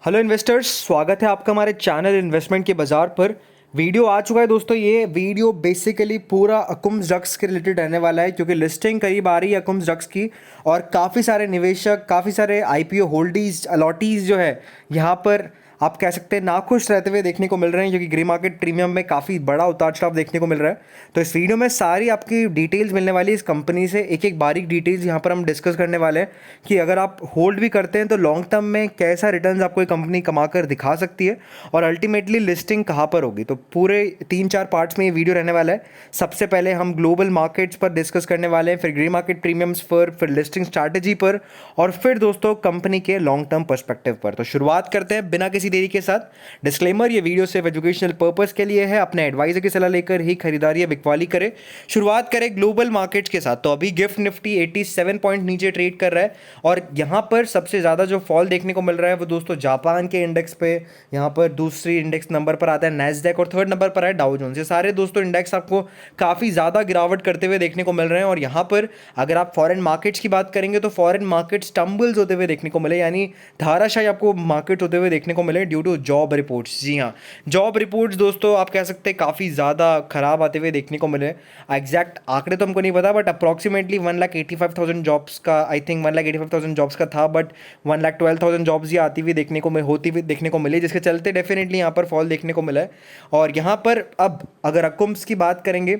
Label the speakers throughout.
Speaker 1: Hello investors, स्वागत है आपका हमारे चैनल इन्वेस्टमेंट के बाज़ार पर। वीडियो आ चुका है दोस्तों। ये वीडियो बेसिकली पूरा अकुम्स ड्रग्स के रिलेटेड रहने वाला है, क्योंकि लिस्टिंग करीब आ रही है अकुम्स ड्रग्स की और काफ़ी सारे निवेशक, काफ़ी सारे आईपीओ होल्डीज, अलॉटीज़ जो है यहाँ पर आप कह सकते हैं नाखुश रहते हुए देखने को मिल रहे हैं, क्योंकि ग्रे मार्केट प्रीमियम में काफ़ी बड़ा उतार चढ़ाव देखने को मिल रहा है। तो इस वीडियो में सारी आपकी डिटेल्स मिलने वाली है इस कंपनी से, एक एक बारीक डिटेल्स यहाँ पर हम डिस्कस करने वाले हैं कि अगर आप होल्ड भी करते हैं तो लॉन्ग टर्म में कैसा रिटर्न्स आपको ये कंपनी कमा कर दिखा सकती है और अल्टीमेटली लिस्टिंग कहाँ पर होगी। तो पूरे 3-4 पार्ट्स में ये वीडियो रहने वाला है। सबसे पहले हम ग्लोबल मार्केट्स पर डिस्कस करने वाले हैं, फिर ग्रे मार्केट प्रीमियम्स पर, फिर लिस्टिंग स्ट्रैटेजी पर और फिर दोस्तों कंपनी के लॉन्ग टर्म पर्सपेक्टिव पर। तो शुरुआत करते हैं बिना किसी देरी के साथ। डिस्क्लेमर, ये वीडियो सिर्फ एजुकेशनल पर्पस के लिए है, अपने एडवाइजर की सलाह लेकर ही खरीदारी या बिकवाली करें। शुरुआत करें ग्लोबल मार्केट्स के साथ। तो अभी गिफ्ट निफ्टी 87 पॉइंट नीचे ट्रेड कर रहा है और यहाँ पर सबसे ज़्यादा जो फॉल देखने को मिल रहा है वो दोस्तों जापान के इंडेक्स पे, यहाँ पर दूसरी इंडेक्स नंबर पर आता है नैस्डैक और थर्ड नंबर पर है डाउ जोन्स। ये सारे दोस्तों इंडेक्स आपको काफ़ी ज़्यादा गिरावट करते हुए देखने को मिल रहे हैं। और यहाँ पर अगर आप फॉरेन मार्केट्स की बात करेंगे तो फॉरेन मार्केट्स टम्बल्स होते हुए देखने को मिले, यानी धाराशाही आपको मार्केट होते हुए देखने को मिले ड्यू टू जॉब रिपोर्ट्स। जी हाँ, जॉब रिपोर्ट्स दोस्तों आप कह सकते हैं काफ़ी ज़्यादा खराब आते हुए देखने को मिले। एग्जैक्ट आंकड़े तो हमको नहीं पता, बट अप्रॉक्सीमेटली 1,85,000 जॉब्स का, आई थिंक 1,85,000 जॉब्स का था, बट 1,12,000 जॉब्स ही आती हुई देखने को होती हुई देखने को मिली, जिसके चलते डेफिनेटली यहाँ पर फॉल देखने को मिला है। और यहाँ पर अब अगर अकुम्स की बात करेंगे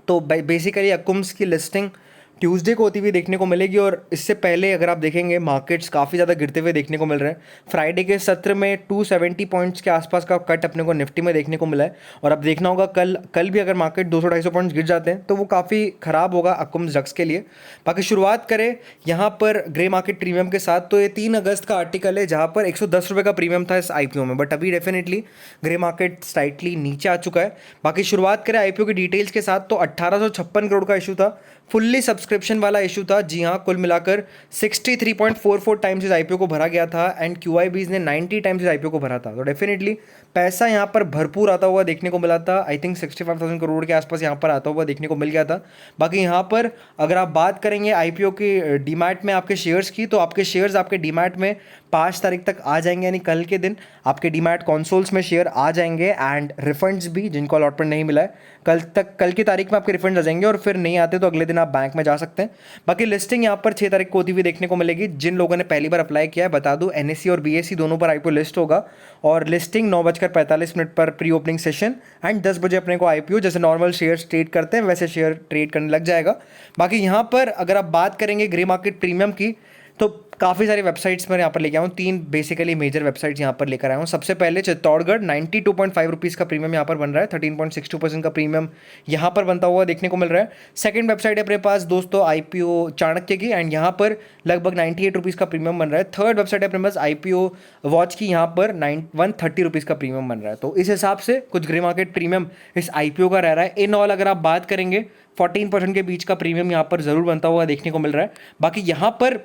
Speaker 1: तो बेसिकली अकुम्स की लिस्टिंग ट्यूसडे को होती हुई देखने को मिलेगी और इससे पहले अगर आप देखेंगे मार्केट्स काफ़ी ज़्यादा गिरते हुए देखने को मिल रहे हैं। फ्राइडे के सत्र में 270 पॉइंट्स के आसपास का कट अपने को निफ्टी में देखने को मिला है और अब देखना होगा कल भी अगर मार्केट 200-250 पॉइंट्स गिर जाते हैं तो वो काफ़ी ख़राब होगा अकुम्स ड्रग्स के लिए। बाकी शुरुआत करें यहाँ पर ग्रे मार्केट प्रीमियम के साथ। तो ये 3 अगस्त का आर्टिकल है जहाँ पर 110 रुपये का प्रीमियम था इस आईपीओ में, बट अभी डेफिनेटली ग्रे मार्केट स्लाइटली नीचे आ चुका है। बाकी शुरुआत करें आईपीओ की डिटेल्स के साथ। तो 1856 करोड़ का इशू था, फुल्ली सब्सक्रिप्शन वाला इशू था। जी हाँ, कुल मिलाकर 63.44 टाइम्स इस आईपीओ को भरा गया था एंड क्यूआईबीज ने 90 टाइम्स इस आईपीओ को भरा था। तो डेफिनेटली पैसा यहाँ पर भरपूर आता हुआ देखने को मिला था। आई थिंक 65,000 करोड़ के आसपास यहाँ पर आता हुआ देखने को मिल गया था। बाकी यहाँ पर अगर आप बात करेंगे आईपीओ की डीमैट में आपके शेयर्स की, तो आपके शेयर्स आपके डीमैट में 5 तारीख तक आ जाएंगे, यानी कल के दिन आपके डीमैट कंसोल्स में शेयर आ जाएंगे एंड रिफंड्स भी, जिनको अलॉटमेंट नहीं मिला है कल की तारीख में आपके रिफंड आ जाएंगे और फिर नहीं आते तो अगले दिन आप बैंक में जा सकते हैं। बाकी लिस्टिंग यहाँ पर 6 तारीख को होती हुई देखने को मिलेगी। जिन लोगों ने पहली बार अप्लाई किया है बता दूं, एनएससी और बीएससी दोनों पर आईपीओ लिस्ट होगा और लिस्टिंग 9:45 पर प्री ओपनिंग सेशन एंड 10 बजे अपने को आईपीओ जैसे नॉर्मल शेयर ट्रेड करते हैं वैसे शेयर ट्रेड करने लग जाएगा। बाकी यहाँ पर अगर आप बात करेंगे ग्रे मार्केट प्रीमियम की तो काफ़ी सारी वेबसाइट्स मैं यहाँ पर लेके आया हूँ। 3 बेसिकली मेजर वेबसाइट्स यहाँ पर लेकर आया हूँ। सबसे पहले चित्तौड़गढ़ 92.5 रुपीज़ का प्रीमियम यहाँ पर बन रहा है, 13.62% का प्रीमियम यहाँ पर बनता हुआ देखने को मिल रहा है। सेकंड वेबसाइट है अपने पास दोस्तों आईपीओ चाणक्य की एंड यहाँ पर लगभग 98 रुपीज़ का प्रीमियम बन रहा है। थर्ड वेबसाइट है अपने पास आईपीओ वॉच की, यहाँ पर 130 रुपीज़ का प्रीमियम बन रहा है। तो इस हिसाब से कुछ ग्रे मार्केट प्रीमियम इस आईपीओ का रह रहा है। इन ऑल अगर आप बात करेंगे 14% के बीच का प्रीमियम यहाँ पर ज़रूर बनता हुआ देखने को मिल रहा है। बाकी यहाँ पर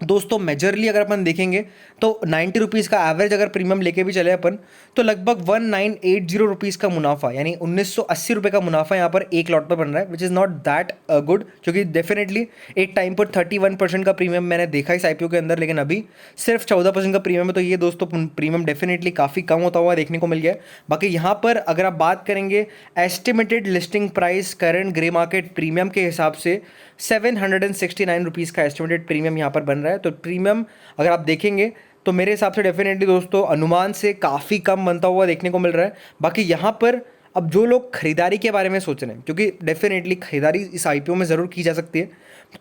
Speaker 1: दोस्तों मेजरली अगर अपन देखेंगे तो 90 रुपीज़ का एवरेज अगर प्रीमियम लेके भी चले अपन तो लगभग 1980 रुपीज़ का मुनाफा, यानी 1980 रुपये का मुनाफा यहाँ पर एक लॉट पर बन रहा है, which is not that good, क्योंकि डेफिनेटली एक टाइम पर 31% का प्रीमियम मैंने देखा इस आईपीओ के अंदर, लेकिन अभी सिर्फ 14% का प्रीमियम है। तो ये दोस्तों प्रीमियम डेफिनेटली काफ़ी कम होता हुआ देखने को मिल गया है। बाकी यहाँ पर अगर आप बात करेंगे estimated listing price current grey market premium के हिसाब से 769 रुपीज़ का एस्टिमेटेड प्रीमियम यहाँ पर बन रहा है। तो प्रीमियम अगर आप देखेंगे तो मेरे हिसाब से डेफिनेटली दोस्तों अनुमान से काफ़ी कम बनता हुआ देखने को मिल रहा है। बाकी यहाँ पर अब जो लोग खरीदारी के बारे में सोच रहे हैं, क्योंकि डेफिनेटली खरीदारी इस आईपीओ में ज़रूर की जा सकती है,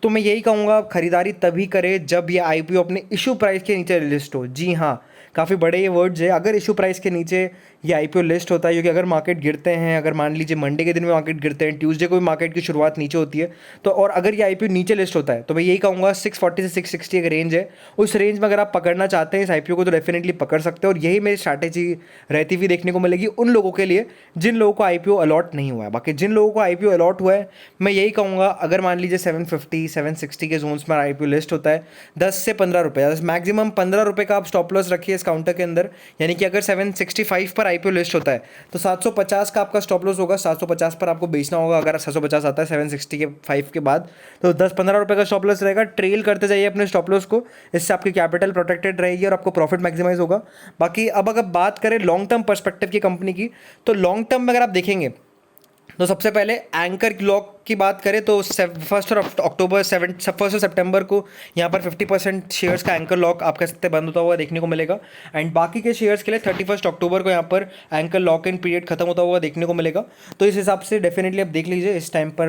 Speaker 1: तो मैं यही कहूँगा खरीदारी तभी करें जब ये आईपीओ अपने इशू प्राइस के नीचे लिस्ट हो। जी हाँ, काफ़ी बड़े ये वर्ड्स है। अगर इशू प्राइस के नीचे ये आईपीओ लिस्ट होता है, क्योंकि अगर मार्केट गिरते हैं, अगर मान लीजिए मंडे के दिन में मार्केट गिरते हैं, ट्यूसडे को भी मार्केट की शुरुआत नीचे होती है, तो और अगर ये आईपीओ नीचे लिस्ट होता है तो मैं यही कहूँगा 640 से 660 एक रेंज है, उस रेंज में अगर आप पकड़ना चाहते हैं इस आईपीओ को तो डेफिनेटली पकड़ सकते हैं। और यही मेरी स्ट्रैटेजी रहती हुई देखने को मिलेगी उन लोगों के लिए जिन लोगों को आईपीओ अलॉट नहीं हुआ है। बाकी जिन लोगों को आईपीओ अलॉट हुआ है मैं यही कहूँगा अगर मान लीजिए 750 760 के जोन्स में IPO लिस्ट होता है। 10 से 15 रुपये, मैक्सिमम 15 रुपये का आप स्टॉप लॉस रखिए इस काउंटर के अंदर। यानी कि अगर 765 पर IPO लिस्ट होता है तो 750 का आपका स्टॉप लॉस होगा, 750 पर आपको बेचना होगा। अगर 750 आता है 765 के बाद तो 10-15 रुपये का स्टॉप लॉस रहेगा। ट्रेल करते जाइए अपने स्टॉप लॉस को, इससे आपकी कैपिटल प्रोटेक्टेड रहेगी और आपको प्रॉफिट मैक्सिमाइज होगा। बाकी अब अगर बात करें लॉन्ग टर्म पर्सपेक्टिव की कंपनी की, तो लॉन्ग टर्म में अगर आप देखेंगे तो सबसे पहले एंकर लॉक की बात करें तो 1 सितंबर को यहाँ पर 50% शेयर्स का एंकर लॉक आप कह सकते हैं बंद होता हुआ देखने को मिलेगा। एंड बाकी के शेयर्स के लिए 31 अक्टूबर को यहाँ पर एंकर लॉक इन पीरियड खत्म होता हुआ देखने को मिलेगा। तो इस हिसाब से डेफिनेटली आप देख लीजिए, इस टाइम पर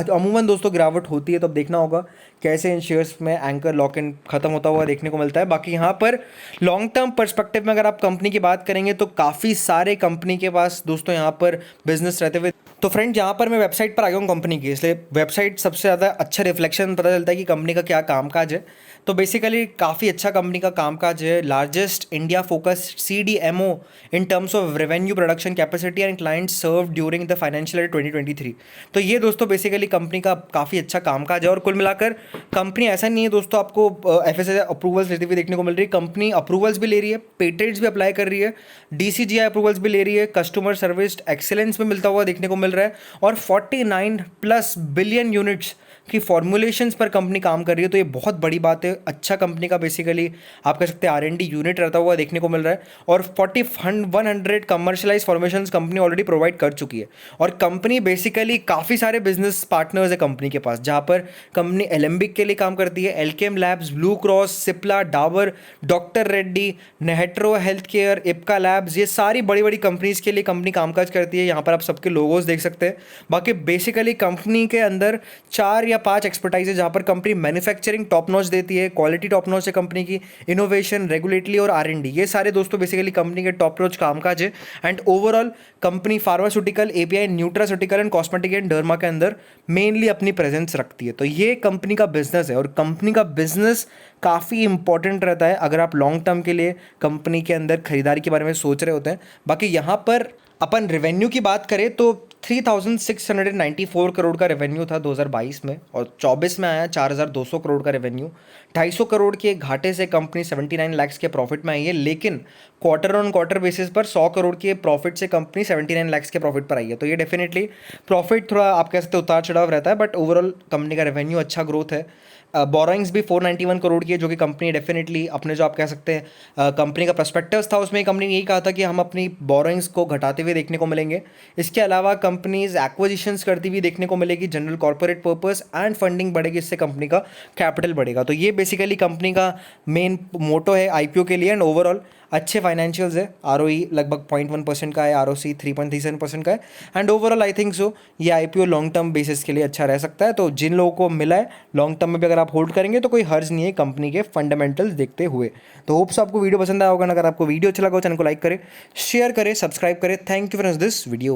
Speaker 1: अमूमन दोस्तों गिरावट होती है, तो अब देखना होगा कैसे इन शेयर्स में एंकर लॉक इन खत्म होता हुआ देखने को मिलता है। बाकी यहाँ पर लॉन्ग टर्म पर्सपेक्टिव में अगर आप कंपनी की बात करेंगे तो काफ़ी सारे कंपनी के पास दोस्तों यहाँ पर बिजनेस रहते हुए। तो फ्रेंड यहाँ पर मैं वेबसाइट पर आ गया हूँ कंपनी की, इसलिए वेबसाइट सबसे ज़्यादा अच्छा रिफ्लेक्शन पता चलता है कि कंपनी का क्या कामकाज है। तो बेसिकली काफ़ी अच्छा कंपनी का कामकाज है। Largest India focused CDMO in terms of revenue, production capacity and client serve during the financial year 2023। तो ये दोस्तों बेसिकली कंपनी का काफ़ी अच्छा कामकाज है। और कुल मिलाकर कंपनी ऐसा नहीं है दोस्तों आपको FSSAI अप्रूवल्स लेती हुई देखने को मिल रही है, कंपनी अप्रूवल्स भी ले रही है, पेटेंट्स भी अप्लाई कर रही है, DCGI अप्रूवल्स भी ले रही है, कस्टमर सर्विस एक्सीलेंस में मिलता हुआ देखने को मिल रहा है और 49+ बिलियन यूनिट्स की फॉर्मुलेशंस पर कंपनी काम कर रही है। तो ये बहुत बड़ी बात है। अच्छा कंपनी का बेसिकली आप कह सकते हैं R&D यूनिट रहता हुआ देखने को मिल रहा है और 100 commercialise formations company already provide कर चुकी है। और कंपनी बेसिकली काफ़ी सारे बिजनेस पार्टनर्स है कंपनी के पास, जहाँ पर कंपनी एलेम्बिक के लिए काम करती है, Alkem labs, blue cross, Cipla, Dabur, doctor Reddy, नेहेट्रो हेल्थ केयर, इप्का लैब्स, ये सारी बड़ी बड़ी कंपनीज के लिए कंपनी कामकाज करती है। यहाँ पर आप सबके लोगोस देख सकते हैं। बाकी बेसिकली कंपनी के अंदर 4 या 5 एक्सपर्टाइज है, जहाँ पर कंपनी मैन्युफैक्चरिंग टॉप नॉच देती है, क्वालिटी टॉप नॉच है कंपनी की, इनोवेशन, रेगुलेटरी और R&D, ये सारे दोस्तों बेसिकली कंपनी के टॉप नॉच कामकाज है। And overall company pharmaceutical, API, nutraceutical and cosmetic and derma के अंदर मेनली अपनी प्रेजेंस रखती है। तो ये कंपनी का बिजनेस है और कंपनी का बिजनेस काफ़ी इंपॉर्टेंट रहता है अगर आप लॉन्ग टर्म के लिए कंपनी के अंदर खरीदारी के बारे में सोच रहे होते हैं। बाकी यहाँ पर अपन रेवेन्यू की बात करें तो 3694 करोड़ का रेवेन्यू था 2022 में और 24 में आया 4200 करोड़ का रेवेन्यू। 250 करोड़ के घाटे से कंपनी 79 लाख के प्रॉफिट में आई है, लेकिन क्वार्टर ऑन क्वार्टर बेसिस पर 100 करोड़ के प्रॉफिट से कंपनी 79 लाख के प्रॉफिट पर आई है। तो ये डेफिनेटली प्रॉफिट थोड़ा आप कह सकते हैं उतार चढ़ाव रहता है, बट ओवरऑल कंपनी का रेवेन्यू अच्छा ग्रोथ है। बोरोइंग्स भी 491 करोड़ की है, जो कि कंपनी डेफिनेटली अपने जो आप कह सकते हैं कंपनी का प्रस्पेक्टिव्स था उसमें कंपनी ने यही कहा था कि हम अपनी बोरोइंग्स को घटाते हुए देखने को मिलेंगे। इसके अलावा कंपनीज एक्विजिशंस करती हुई देखने को मिलेगी, general corporate purpose and funding बढ़ेगी, इससे कंपनी का कैपिटल बढ़ेगा। तो ये बेसिकली कंपनी का मेन मोटो है IPO के लिए। एंड ओवरऑल अच्छे फाइनेंशियल्स है, ROE लगभग 0.1% का है, ROC 3.37% का है। And overall I think so ये IPO लॉन्ग टर्म बेसिस के लिए अच्छा रह सकता है। तो जिन लोगों को मिला है लॉन्ग टर्म में भी अगर आप होल्ड करेंगे तो कोई हर्ज नहीं है कंपनी के फंडामेंटल्स देखते हुए। तो होप्स आपको वीडियो पसंद आया होगा। अगर आपको वीडियो अच्छा लगा हो चैनल को लाइक करें, शेयर करें, सब्सक्राइब करें। Thank you for this video.